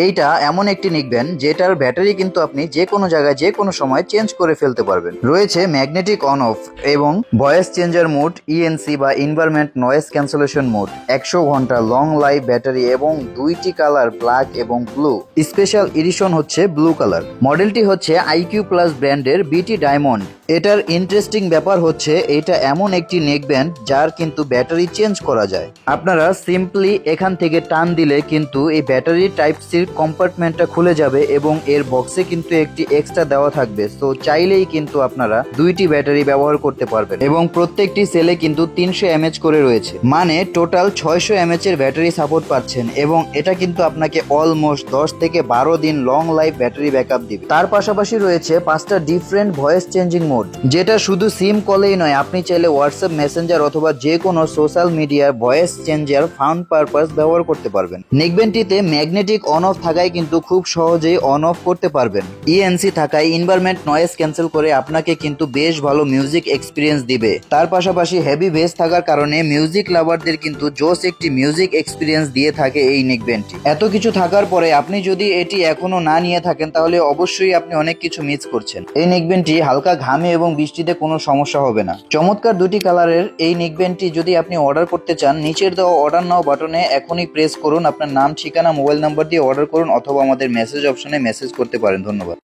এইটা এমন একটি নেকব্যান্ড যেটার ব্যাটারি কিন্তু আপনি যে কোনো জায়গায় যে কোনো সময় চেঞ্জ করে ফেলতে পারবেন। রয়েছে ম্যাগনেটিক অন অফ এবং ভয়েস চেঞ্জার মোড, ইএনসি বা এনভায়রনমেন্ট নয়েজ ক্যান্সেলেশন মোড, 100 ঘন্টা লং লাইফ ব্যাটারি এবং দুইটি কালার ব্ল্যাক এবং ব্লু। স্পেশাল এডিশন হচ্ছে ব্লু কালার। মডেলটি হচ্ছে আইকিউ প্লাস ব্র্যান্ডের বিটি ডায়মন্ড। এটার ইন্টারেস্টিং ব্যাপার হচ্ছে এটা এমন একটি নেকব্যান্ড যার কিন্তু ব্যাটারি চেঞ্জ করা যায়। আপনারা সিম্পলি এখান থেকে টান দিলে কিন্তু এই ব্যাটারি টাইপ সির কম্পার্টমেন্টটা খুলে যাবে এবং এর বক্সে কিন্তু একটি এক্সট্রা দেওয়া থাকবে। তো চাইলেই কিন্তু আপনারা দুইটি ব্যাটারি ব্যবহার করতে পারবেন এবং প্রত্যেকটি সেলে কিন্তু 300 mAh করে রয়েছে, মানে টোটাল 600 mAh এর ব্যাটারি সাপোর্ট পাচ্ছেন এবং এটা কিন্তু আপনাকে অলমোস্ট 10 থেকে 12 দিন লং লাইফ ব্যাটারি ব্যাকআপ দিবে। তার পাশাপাশি রয়েছে 5টা ডিফারেন্ট ভয়েস চেঞ্জিং মোড, যেটা শুধু সিম কলেই নয়, আপনি চাইলে হোয়াটসঅ্যাপ মেসেঞ্জার অথবা যে কোনো সোশ্যাল মিডিয়ার ভয়েস চেঞ্জার ফাউন্ড পারপাস ব্যবহার করতে পারবেন। নেকব্যান্ডটিতে ম্যাগনেটিক অন অফ থাকায় কিন্তু খুব সহজেই অন অফ করতে পারবেন। ইএনসি থাকায় এনভায়রনমেন্ট নয়েজ ক্যান্সেল করে আপনাকে কিন্তু বেশ ভালো মিউজিক এক্সপিরিয়েন্স দিবে। তার পাশাপাশি হেভি বেস থাকার কারণে মিউজিক লাভারদের কিন্তু জোস একটি মিউজিক এক্সপিরিয়েন্স দিয়ে থাকে এই নেকব্যান্ডটি। এত কিছু থাকার পরে আপনি যদি এটি এখনো না নিয়ে থাকেন তাহলে অবশ্যই আপনি অনেক কিছু মিস করছেন। এই নেকব্যান্ডটি হালকা ঘামে এবং বৃষ্টিতে কোনো সমস্যা হবে না। চমৎকার দুটি কালারের এই নেকব্যান্ডটি যদি আপনি অর্ডার করতে চান, নিচের দেওয়া অর্ডার নাও বাটনে এখনই প্রেস করুন, আপনার নাম, ঠিকানা, মোবাইল নাম্বার দিয়ে অর্ডার করুন অথবা আমাদের মেসেজ অপশনে মেসেজ করতে পারেন। ধন্যবাদ।